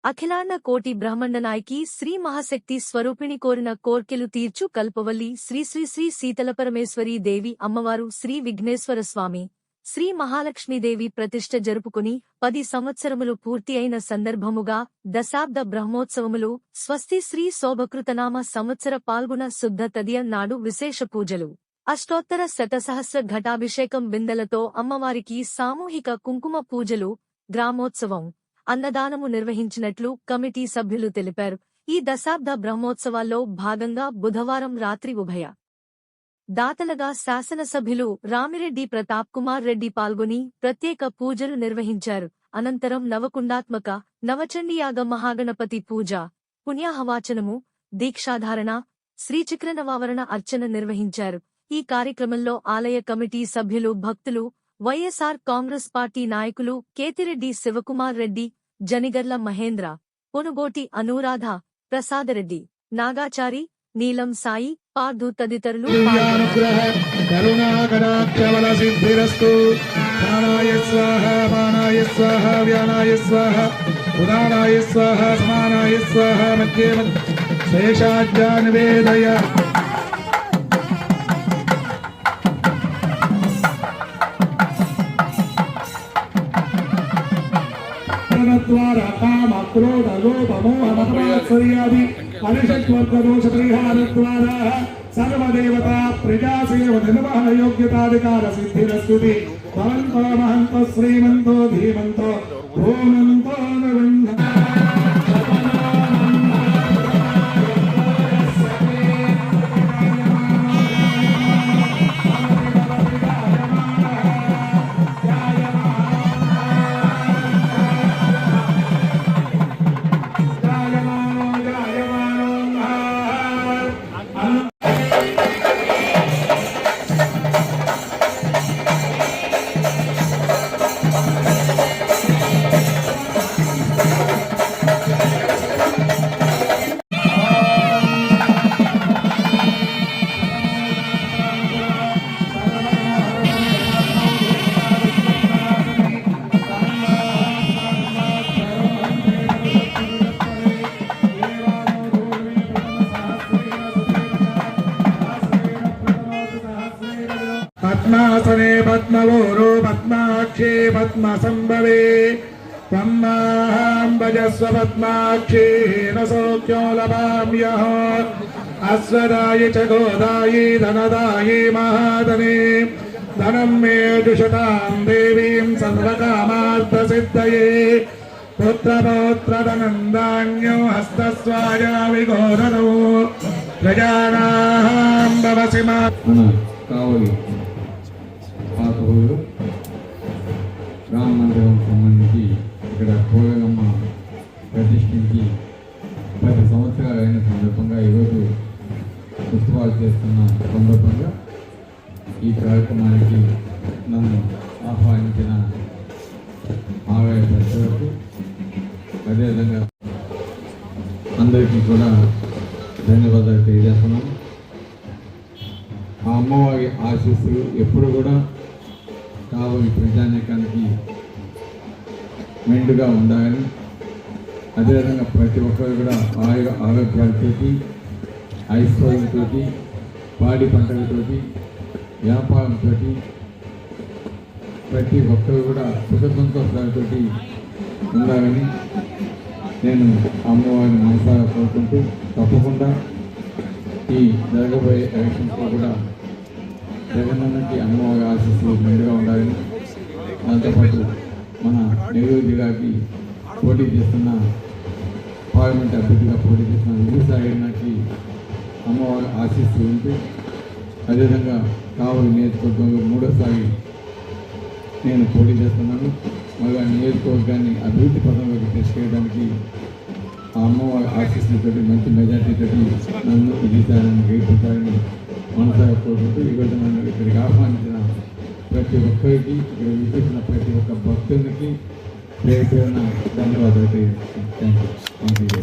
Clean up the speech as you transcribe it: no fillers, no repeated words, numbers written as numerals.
అఖిలాండ కోటి బ్రహ్మండనాయకి శ్రీ మహాశక్తి స్వరూపిణి కోరిన కోర్కెలు తీర్చు కల్పవల్లి శ్రీ శ్రీ శ్రీ శీతలపరమేశ్వరీ దేవి అమ్మవారు శ్రీ విఘ్నేశ్వర స్వామి శ్రీ మహాలక్ష్మీదేవి ప్రతిష్ఠ జరుపుకుని 10 సంవత్సరములు పూర్తి అయిన సందర్భముగా దశాబ్ద బ్రహ్మోత్సవములు స్వస్తి శ్రీ శోభకృతనామ సంవత్సర పాల్గొన శుద్ధ తదియ నాడు విశేష పూజలు అష్టోత్తర శతసహస్ర ఘటాభిషేకం బిందెలతో అమ్మవారికి సామూహిక కుంకుమ పూజలు గ్రామోత్సవం అన్నదానము నిర్వహించినట్లు కమిటీ సభ్యులు తెలిపారు. ఈ దశాబ్ద బ్రహ్మోత్సవాల్లో భాగంగా బుధవారం రాత్రి ఉభయ దాతలుగా శాసనసభ్యులు రామిరెడ్డి ప్రతాప్ కుమార్ రెడ్డి పాల్గొని ప్రత్యేక పూజలు నిర్వహించారు. అనంతరం నవకుండాత్మక నవచండీయాగ మహాగణపతి పూజ, పుణ్యాహవాచనము, దీక్షాధారణ, శ్రీచక్రనవావరణ అర్చన నిర్వహించారు. ఈ కార్యక్రమంలో ఆలయ కమిటీ సభ్యులు, భక్తులు, వైఎస్ఆర్ కాంగ్రెస్ పార్టీ నాయకులు కేతిరెడ్డి శివకుమార్ రెడ్డి, జనిగర్ల మహేంద్ర, పొనుగోటి అనురాధ, ప్రసాదరెడ్డి, నాగాచారి, నీలం సాయి, పార్థు తదితరులు द्वारा काम क्रोध लोभ मोह मत्सर्यादि अनिषट्वर्गदोषपरिहार द्वारा सर्वदेवता प्रजासेव निर्वहण योग्यताधिकार सिद्धिरस्तुति भवन्तो महन्तो श्रीमन्तो धीमन्तो भूमन्तो पद्मासने पद्मवोरो पद्माक्षे पद्मसंभवे त्वं भजस्व पद्माक्षे न सौख्यो लभाम्यः अश्वदायि च गोदायि धनदायि महाधने धनं मे दुषतां देवीं सर्वकामार्थसिद्धये पुत्रपौत्रधनन्दान्यो हस्तस्वाया विघोरनो प्रजानां भवसि मा కావలి పాత ఊరు రామ మందిరం సంబంధించి ఇక్కడ కోయలమ్మ ప్రతిష్ఠించి 10 సంవత్సరాలు అయిన సందర్భంగా ఈరోజు ఉత్సవాలు చేస్తున్న సందర్భంగా ఈ కార్యక్రమానికి నన్ను ఆహ్వానించిన ఆలయ పెద్దలకు అదేవిధంగా అందరికీ కూడా ధన్యవాదాలు తెలియజేస్తున్నాను. ఆ అమ్మవారి ఆశీస్సులు ఎప్పుడు కూడా కావలి ప్రజానీకానికి మెండుగా ఉండాలని, అదేవిధంగా ప్రతి ఒక్కరు కూడా ఆరోగ్యాలతోటి, ఐశ్వర్యంతో, పాడి పంటలతోటి, వ్యాపారంతో ప్రతి ఒక్కరు కూడా సుఖ సంతోషాలతో ఉండాలని నేను అమ్మవారిని మనసారా కోరుకుంటూ తప్పకుండా ఈ జరగబోయే ఎలక్షన్స్లో కూడా జగనన్నకి అమ్మవారి ఆశీస్సులు మెండుగా ఉండాలని, దాంతోపాటు మన నెల్లూరు జిల్లాకి పోటీ చేస్తున్న పార్లమెంట్ అభ్యర్థిగా పోటీ చేస్తున్న విజయసాయికి అమ్మవారి ఆశీస్సులు ఉంటూ, అదేవిధంగా కావలి నియోజకవర్గంలో 3వసారి నేను పోటీ చేస్తున్నాను. మళ్ళీ ఆ నియోజకవర్గాన్ని అభివృద్ధి పథంలోకి తీసుకెళ్ళడానికి ఆ అమ్మవారి ఆశీస్సులతో మంచి మెజార్టీతో నన్ను విజయసాయిని గెలుపుతారని మనసారా కోరుకుంటూ ఈరోజు నన్ను ఇక్కడికి ఆహ్వానించిన ప్రతి ఒక్కరికి, ఇక్కడ విచ్చేసిన ప్రతి ఒక్క భక్తునికి పేరు పేరున ధన్యవాదాలు. Thank you.